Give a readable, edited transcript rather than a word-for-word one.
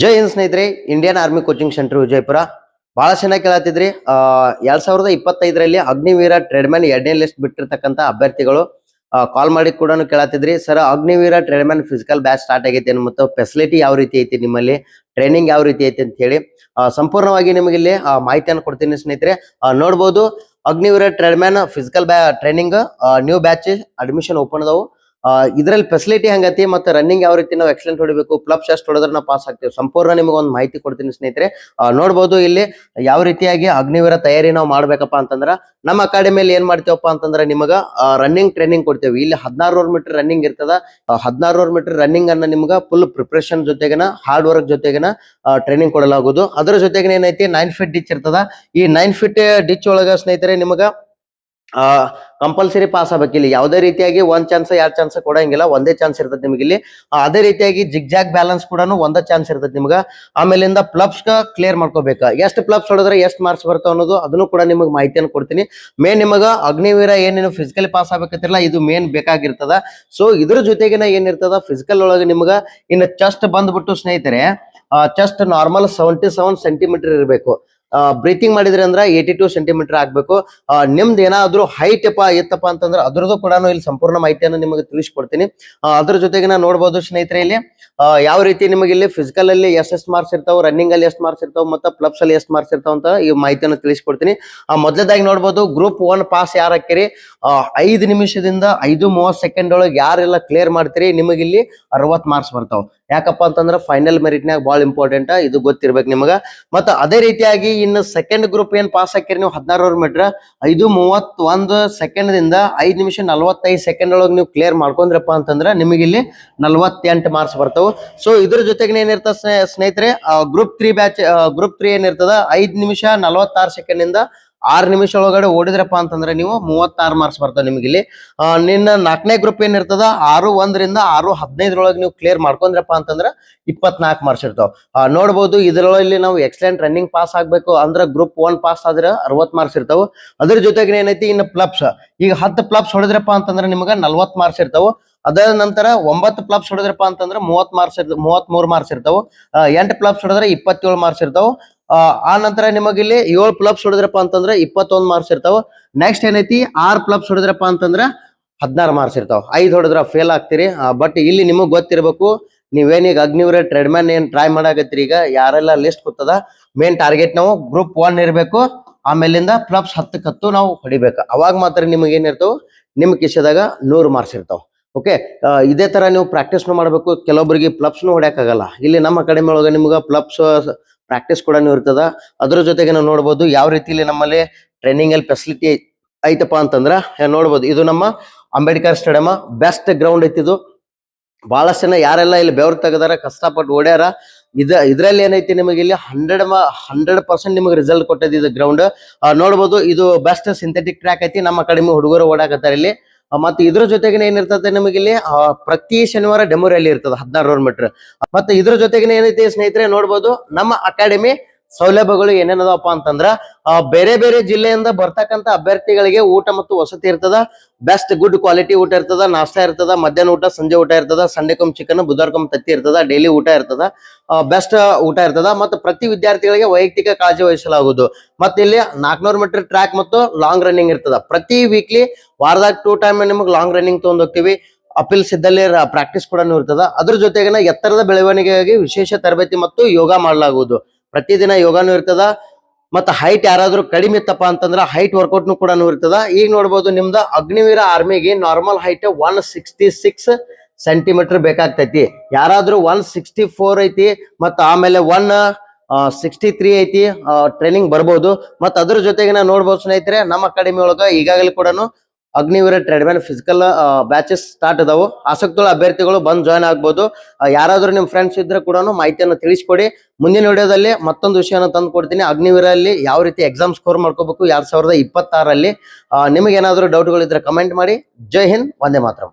ಜೈ ಹಿಂದ್ ಸ್ನೇಹಿತರೆ, Indian army coaching centre Vijayapura. ಬಹಳ ಚೆನ್ನಾಗಿ ಕೇಳತ್ತಿದ್ರಿ. 2025ರಲ್ಲಿ ಅಗ್ನಿವೀರ ಟ್ರೇಡ್ಮ್ಯಾನ್ 2ನೇ ಲಿಸ್ಟ್ ಬಿಟ್ಟಿರ್ತಕ್ಕಂಥ ಅಭ್ಯರ್ಥಿಗಳು ಕಾಲ್ ಮಾಡಿ ಕೂಡ ಕೇಳತ್ತಿದ್ರಿ. Sir, Agniveer tradesman physical batch start ಆಗೈತೆ ಮತ್ತು ಫೆಸಿಲಿಟಿ ಯಾವ ರೀತಿ ಐತಿ, ನಿಮ್ಮಲ್ಲಿ ಟ್ರೈನಿಂಗ್ ಯಾವ ರೀತಿ ಐತಿ ಅಂತ ಹೇಳಿ ಸಂಪೂರ್ಣವಾಗಿ ನಿಮಗೆ ಇಲ್ಲಿ ಮಾಹಿತಿಯನ್ನು ಕೊಡ್ತೀನಿ ಸ್ನೇಹಿತರೆ. ನೋಡ್ಬೋದು, Agniveer tradesman physical training new batch admission open ಅದಾವು. ಇದ್ರಲ್ಲಿ ಫೆಸಿಲಿಟಿ ಹಂಗತಿ ಮತ್ತೆ ರನ್ನಿಂಗ್ ಯಾವ ರೀತಿ ನಾವು ಎಕ್ಸಲೆಂಟ್ ಹೊಡಿಬೇಕು, ಪ್ಲಬ್ಸ್ ಎಷ್ಟು ಹೊಡೆದ್ರೆ ನಾವು ಪಾಸ್ ಆಗ್ತೀವಿ, ಸಂಪೂರ್ಣ ನಿಮಗೆ ಒಂದು ಮಾಹಿತಿ ಕೊಡ್ತೀನಿ ಸ್ನೇಹಿತರೆ. ನೋಡ್ಬೋದು ಇಲ್ಲಿ ಯಾವ ರೀತಿಯಾಗಿ ಅಗ್ನಿವೀರ ತಯಾರಿ ನಾವು ಮಾಡ್ಬೇಕಪ್ಪ ಅಂತಂದ್ರ ನಮ್ಮ ಅಕಾಡೆಮಿಯಲ್ಲಿ ಏನ್ ಮಾಡ್ತೇವಪ್ಪ ಅಂತಂದ್ರೆ ನಿಮಗ ರನ್ನಿಂಗ್ ಟ್ರೈನಿಂಗ್ ಕೊಡ್ತೇವೆ. ಇಲ್ಲಿ 1600 ಮೀಟರ್ ರನ್ನಿಂಗ್ ಇರ್ತದ. 1600 ಮೀಟರ್ ರನ್ನಿಂಗ್ ಅನ್ನ ನಿಮ್ಗ ಫುಲ್ ಪ್ರಿಪರೇಷನ್ ಜೊತೆಗಿನ ಹಾರ್ಡ್ ವರ್ಕ್ ಜೊತೆಗಿನ ಟ್ರೈನಿಂಗ್ ಕೊಡಲಾಗುವುದು. ಅದರ ಜೊತೆಗೆ ಏನೈತಿ 9 ಫೀಟ್ ಡಿಚ್ ಇರ್ತದ. ಈ 9 ಫೀಟ್ ಡಿಚ್ ಒಳಗ ಸ್ನೇಹಿತರೆ ನಿಮಗ ಕಂಪಲ್ಸರಿ ಪಾಸ್ ಆಗ್ಬೇಕು. ಇಲ್ಲಿ ಯಾವುದೇ ರೀತಿಯಾಗಿ 1 ಚಾನ್ಸ್ 2 ಚಾನ್ಸ್ ಕೊಡಂಗಿಲ್ಲ, ಒಂದೇ ಚಾನ್ಸ್ ಇರ್ತದೆ ನಿಮಗೆ ಇಲ್ಲಿ. ಅದೇ ರೀತಿಯಾಗಿ ಜಿಗ್ಜಾಗ್ ಬ್ಯಾಲೆನ್ಸ್ ಕೂಡ ಒಂದೇ ಚಾನ್ಸ್ ಇರ್ತದೆ ನಿಮ್ಗೆ. ಆಮೇಲಿಂದ ಪ್ಲಬ್ಸ್ ಕ್ಲಿಯರ್ ಮಾಡ್ಕೋಬೇಕು. ಎಷ್ಟು ಪ್ಲಬ್ಸ್ ಹೊಡೆದ್ರೆ ಎಷ್ಟು ಮಾರ್ಕ್ಸ್ ಬರ್ತಾವ ಅನ್ನೋದು ಅದನ್ನು ಕೂಡ ನಿಮಗೆ ಮಾಹಿತಿಯನ್ನು ಕೊಡ್ತೀನಿ. ಮೇನ್ ನಿಮಗ ಅಗ್ನಿವೀರ ಏನೇನು ಫಿಸಿಕಲಿ ಪಾಸ್ ಆಗ್ಬೇಕಂತಿರಲ್ಲ, ಇದು ಮೇನ್ ಬೇಕಾಗಿರ್ತದ. ಸೊ ಇದ್ರ ಜೊತೆಗಿನ ಏನಿರ್ತದ ಫಿಸಿಕಲ್ ಒಳಗೆ ನಿಮ್ಗ ಇನ್ನು ಚೆಸ್ಟ್ ಬಂದ್ಬಿಟ್ಟು ಸ್ನೇಹಿತರೆ, ಚೆಸ್ಟ್ ನಾರ್ಮಲ್ 77 ಸೆಂಟಿಮೀಟರ್ ಇರಬೇಕು. ಬ್ರೀತಿಂಗ್ ಮಾಡಿದ್ರೆ ಅಂದ್ರೆ 82 ಸೆಂಟಿಮೀಟರ್ ಆಗ್ಬೇಕು. ನಿಮ್ದು ಏನಾದ್ರು ಹೈಟ್ ಎತ್ತಪ್ಪ ಅಂತಂದ್ರೆ ಅದ್ರದ್ದು ಕೂಡ ಇಲ್ಲಿ ಸಂಪೂರ್ಣ ಮಾಹಿತಿಯನ್ನು ನಿಮಗೆ ತಿಳಿಸ್ಕೊಡ್ತೀನಿ. ಅದ್ರ ಜೊತೆಗೆ ನಾವು ನೋಡ್ಬೋದು ಸ್ನೇಹಿತರೆ, ಇಲ್ಲಿ ಯಾವ ರೀತಿ ನಿಮಗೆ ಇಲ್ಲಿ ಫಿಸಿಕಲ್ ಅಲ್ಲಿ ಎಷ್ಟು ಮಾರ್ಕ್ಸ್ ಇರ್ತಾವ, ರನ್ನಿಂಗ್ ಅಲ್ಲಿ ಎಷ್ಟು ಮಾರ್ಕ್ಸ್ ಇರ್ತಾವ, ಮತ್ತೆ ಪ್ಲಬ್ಸ್ ಅಲ್ಲಿ ಎಷ್ಟು ಮಾರ್ಕ್ಸ್ ಇರ್ತಾವ ಅಂತ ಈ ಮಾಹಿತಿಯನ್ನು ತಿಳಿಸ್ಕೊಡ್ತೀನಿ. ಮೊದಲದಾಗಿ ನೋಡ್ಬೋದು, ಗ್ರೂಪ್ 1 ಪಾಸ್ ಯಾರು ಹಾಕಿರಿ 5 ನಿಮಿಷದಿಂದ 5:30 ಸೆಕೆಂಡ್ ಒಳಗೆ ಯಾರೆಲ್ಲ ಕ್ಲಿಯರ್ ಮಾಡ್ತೀರಿ ನಿಮಗೆ ಇಲ್ಲಿ 60 ಮಾರ್ಕ್ಸ್ ಬರ್ತಾವ. ಯಾಕಪ್ಪ ಅಂತಂದ್ರೆ ಫೈನಲ್ ಮೆರಿಟ್ನಾಗ ಬಹಳ ಇಂಪಾರ್ಟೆಂಟ್, ಇದು ಗೊತ್ತಿರ್ಬೇಕು ನಿಮಗ. ಮತ್ತೆ ಅದೇ ರೀತಿಯಾಗಿ ಇನ್ನು ಸೆಕೆಂಡ್ ಗ್ರೂಪ್ ಏನ್ ಪಾಸ್ ಹಾಕಿರಿ ನೀವು 1600 ಮೀಟರ್ 5:31 ಸೆಕೆಂಡ್ ದಿಂದ 5 ನಿಮಿಷ 45 ಸೆಕೆಂಡ್ ಒಳಗೆ ನೀವು ಕ್ಲಿಯರ್ ಮಾಡ್ಕೊಂಡ್ರಪ್ಪ ಅಂತಂದ್ರೆ ನಿಮಗೆ ಇಲ್ಲಿ 48 ಮಾರ್ಕ್ಸ್ ಬರ್ತಾವ. ಸೊ ಇದ್ರ ಜೊತೆಗೆ ಏನಿರ್ತದೆ ಸ್ನೇಹಿತರೆ, ಗ್ರೂಪ್ 3 ಬ್ಯಾಚ್ ಗ್ರೂಪ್ 3 ಏನಿರ್ತದ 5 ನಿಮಿಷ 46 ಸೆಕೆಂಡ್ ಇಂದ 6 ನಿಮಿಷ ಒಳಗಡೆ ಓಡಿದ್ರಪ್ಪ ಅಂತಂದ್ರೆ ನೀವು 36 ಮಾರ್ಕ್ಸ್ ಬರ್ತಾವ ನಿಮಗೆ ಇಲ್ಲಿ. ನಿನ್ನ 4ನೇ ಗ್ರೂಪ್ ಏನಿರ್ತದ 6:1 ರಿಂದ 6:15 ನೀವು ಕ್ಲಿಯರ್ ಮಾಡ್ಕೊಂಡ್ರಪ್ಪ ಅಂತಂದ್ರೆ 24 ಮಾರ್ಕ್ಸ್ ಇರ್ತಾವ. ನೋಡ್ಬೋದು, ಇದ್ರೊಳಗೆ ನಾವು ಎಕ್ಸಲೆಂಟ್ ರನ್ನಿಂಗ್ ಪಾಸ್ ಆಗ್ಬೇಕು ಅಂದ್ರೆ ಗ್ರೂಪ್ 1 ಪಾಸ್ ಆದ್ರೆ 60 ಮಾರ್ಕ್ಸ್ ಇರ್ತಾವ. ಅದ್ರ ಜೊತೆಗೆ ಏನೈತಿ, ಇನ್ನು ಪ್ಲಬ್ಸ್ ಈಗ 10 ಪ್ಲಬ್ಸ್ ಹೊಡೆದ್ರಪ್ಪ ಅಂತಂದ್ರೆ ನಿಮ್ಗೆ 40 ಮಾರ್ಕ್ಸ್ ಇರ್ತಾವ. ಅದಾದ ನಂತರ 9 ಪ್ಲಬ್ಸ್ ಹೊಡೆದ್ರಪ್ಪ ಅಂತಂದ್ರೆ 30 ಮಾರ್ಕ್ಸ್ 33 ಮಾರ್ಕ್ಸ್ ಇರ್ತಾವ. 8 ಪ್ಲಬ್ಸ್ ಹೊಡೆದ್ರೆ 27 ಮಾರ್ಕ್ಸ್ ಇರ್ತಾವ. ಆ ನಂತರ ನಿಮಗೆ ಇಲ್ಲಿ 7 ಪ್ಲಬ್ಸ್ ಹೊಡೆದ್ರಪ್ಪ ಅಂತಂದ್ರೆ 21 ಮಾರ್ಕ್ಸ್ ಇರ್ತಾವ. ನೆಕ್ಸ್ಟ್ ಏನೈತಿ, 6 ಪ್ಲಬ್ಸ್ ಹೊಡೆದ್ರಪ್ಪ ಅಂತಂದ್ರೆ 16 ಮಾರ್ಕ್ಸ್ ಇರ್ತಾವ. 5 ಹೊಡೆದ್ರ ಫೇಲ್ ಆಗ್ತೀರಿ. ಬಟ್ ಇಲ್ಲಿ ನಿಮಗ್ ಗೊತ್ತಿರ್ಬೇಕು, ನೀವೇನೀಗ ಅಗ್ನಿವೀರ ಟ್ರೇಡ್ಮ್ಯಾನ್ ಏನ್ ಟ್ರೈ ಮಾಡಾಕತ್ತೀರಿ, ಈಗ ಯಾರೆಲ್ಲ ಲಿಸ್ಟ್ ಕೂತದ ಮೇನ್ ಟಾರ್ಗೆಟ್ ನಾವು ಗ್ರೂಪ್ 1 ಇರಬೇಕು. ಆಮೇಲಿಂದ ಪ್ಲಬ್ಸ್ 10 ನಾವು ಹೊಡಿಬೇಕು. ಅವಾಗ ಮಾತ್ರ ನಿಮಗೆ ಏನಿರ್ತಾವ, ನಿಮ್ ಕಿಶದಾಗ 100 ಮಾರ್ಕ್ಸ್ ಇರ್ತಾವ. ಓಕೆ, ಇದೇ ತರ ನೀವು ಪ್ರಾಕ್ಟೀಸ್ ಮಾಡಬೇಕು. ಕೆಲವೊಬ್ಬರಿಗೆ ಪ್ಲಬ್ಸ್ನು ಹೊಡ್ಯಾಕಾಗಲ್ಲ. ಇಲ್ಲಿ ನಮ್ಮ ಅಕಾಡೆಮಿ ಒಳಗೆ ನಿಮ್ಗೆ ಪ್ಲಬ್ಸ್ ಪ್ರಾಕ್ಟೀಸ್ ಕೂಡ ಇರ್ತದ. ಅದ್ರ ಜೊತೆಗೆ ನಾವು ನೋಡ್ಬೋದು ಯಾವ ರೀತಿ ಇಲ್ಲಿ ನಮ್ಮಲ್ಲಿ ಟ್ರೈನಿಂಗ್ ಅಲ್ಲಿ ಫೆಸಿಲಿಟಿ ಐತಪ್ಪ ಅಂತಂದ್ರ ನೋಡ್ಬೋದು. ಇದು ನಮ್ಮ ಅಂಬೇಡ್ಕರ್ ಸ್ಟೇಡಿಯಂ, ಬೆಸ್ಟ್ ಗ್ರೌಂಡ್ ಐತಿ ಇದು. ಬಹಳಷ್ಟು ಜನ ಯಾರೆಲ್ಲ ಇಲ್ಲಿ ಬೆವರು ತೆಗದಾರ, ಕಷ್ಟಪಟ್ಟು ಓಡ್ಯಾರ. ಇದ್ರಲ್ಲಿ ಏನೈತಿ, ನಿಮಗೆ ಇಲ್ಲಿ 100% ನಿಮಗೆ ರಿಸಲ್ಟ್ ಕೊಟ್ಟದ ಇದು ಗ್ರೌಂಡ್. ನೋಡ್ಬೋದು, ಇದು ಬೆಸ್ಟ್ ಸಿಂಥೆಟಿಕ್ ಟ್ರ್ಯಾಕ್ ಐತಿ. ನಮ್ಮ ಅಕಾಡೆಮಿ ಹುಡುಗರು ಓಡಾಕತ್ತಾರ ಇಲ್ಲಿ. ಮತ್ತೆ ಇದ್ರ ಜೊತೆಗೆ ಏನಿರ್ತದೆ, ನಿಮಗೆ ಇಲ್ಲಿ ಪ್ರತಿ ಶನಿವಾರ ಡೆಮೋ ರ್ಯಾಲಿ ಇರ್ತದೆ 1600 ಮೀಟರ್. ಮತ್ತೆ ಇದ್ರ ಜೊತೆಗೆ ಏನೈತಿ ಸ್ನೇಹಿತರೆ, ನೋಡ್ಬೋದು ನಮ್ಮ ಅಕಾಡೆಮಿ ಸೌಲಭ್ಯಗಳು ಏನೇನದಪ್ಪ ಅಂತಂದ್ರ ಬೇರೆ ಬೇರೆ ಜಿಲ್ಲೆಯಿಂದ ಬರ್ತಕ್ಕಂಥ ಅಭ್ಯರ್ಥಿಗಳಿಗೆ ಊಟ ಮತ್ತು ವಸತಿ ಇರ್ತದ. ಬೆಸ್ಟ್ ಗುಡ್ ಕ್ವಾಲಿಟಿ ಊಟ ಇರ್ತದ, ನಾಷ್ಟಾ ಇರ್ತದ, ಮಧ್ಯಾಹ್ನ ಊಟ, ಸಂಜೆ ಊಟ ಇರ್ತದ, ಸಂಡೆಕೊಮ್ ಚಿಕನ್, ಬುಧವಾರಕೊಮ್ ತತ್ತಿ ಇರ್ತದ, ಡೈಲಿ ಊಟ ಇರ್ತದ, ಬೆಸ್ಟ್ ಊಟ ಇರ್ತದ. ಮತ್ತು ಪ್ರತಿ ವಿದ್ಯಾರ್ಥಿಗಳಿಗೆ ವೈಯಕ್ತಿಕ ಕಾಳಜಿ ವಹಿಸಲಾಗುವುದು. ಮತ್ತೆ ಇಲ್ಲಿ 400 ಮೀಟರ್ ಟ್ರ್ಯಾಕ್ ಮತ್ತು ಲಾಂಗ್ ರನ್ನಿಂಗ್ ಇರ್ತದ. ಪ್ರತಿ ವೀಕ್ಲಿ ವಾರದಾಗ 2 ಟೈಮ್ ನಿಮಗೆ ಲಾಂಗ್ ರನ್ನಿಂಗ್ ತಗೊಂಡ್ ಹೋಗ್ತೀವಿ. ಅಪೀಲ್ಸ್ ಇದ್ದಲ್ಲಿ ಪ್ರಾಕ್ಟೀಸ್ ಕೂಡ ಇರ್ತದ. ಅದ್ರ ಜೊತೆಗೆ ಎತ್ತರದ ಬೆಳವಣಿಗೆಗಾಗಿ ವಿಶೇಷ ತರಬೇತಿ ಮತ್ತು ಯೋಗ ಮಾಡಲಾಗುವುದು. ಪ್ರತಿದಿನ ಯೋಗಾನು ಇರ್ತದ. ಮತ್ತೆ ಹೈಟ್ ಯಾರಾದ್ರೂ ಕಡಿಮೆ ಇತ್ತಪ್ಪ ಅಂತಂದ್ರ ಹೈಟ್ ವರ್ಕೌಟ್ನು ಕೂಡ ಇರ್ತದ. ಈಗ ನೋಡ್ಬೋದು, ನಿಮ್ದ ಅಗ್ನಿವೀರ ಆರ್ಮಿಗೆ ನಾರ್ಮಲ್ ಹೈಟ್ 166 ಸೆಂಟಿಮೀಟರ್ ಬೇಕಾಗ್ತೈತಿ. ಯಾರಾದ್ರೂ 164 ಐತಿ, ಮತ್ತ ಆಮೇಲೆ 163 ಐತಿ, ಟ್ರೈನಿಂಗ್ ಬರ್ಬೋದು. ಮತ್ತ ಅದ್ರ ಜೊತೆಗೆ ನೋಡ್ಬೋದು ಸ್ನೇಹಿತರೆ, ನಮ್ಮ ಅಕಾಡೆಮಿ ಒಳಗ ಈಗಾಗಲೇ ಕೂಡ Agniveer tradesman physical batches start ಅದಾವು. ಆಸಕ್ತುള്ള ಅಭ್ಯರ್ಥಿಗಳು ಬಂದು ಜಾಯ್ನ್ ಆಗ್ಬೋದು. ಯಾರಾದ್ರೂ ನಿಮ್ ಫ್ರೆಂಡ್ಸ್ ಇದ್ರೆ ಕೂಡ ಮಾಹಿತಿಯನ್ನು ತಿಳಿಸ್ಕೊಡಿ. ಮುಂದಿನ ವಿಡಿಯೋದಲ್ಲಿ ಮತ್ತೊಂದು ವಿಷಯನ ತಂದು ಕೊಡ್ತೀನಿ. ಅಗ್ನಿವೀರಲ್ಲಿ ಯಾವ ರೀತಿ ಎಕ್ಸಾಮ್ ಸ್ಕೋರ್ ಮಾಡ್ಕೋಬೇಕು 2026ರಲ್ಲಿ. ನಿಮಗೆ ಏನಾದರೂ ಡೌಟ್ಗಳಿದ್ರೆ ಕಮೆಂಟ್ ಮಾಡಿ. ಜೈ ಹಿಂದ್, ವಂದೇ ಮಾತರಂ.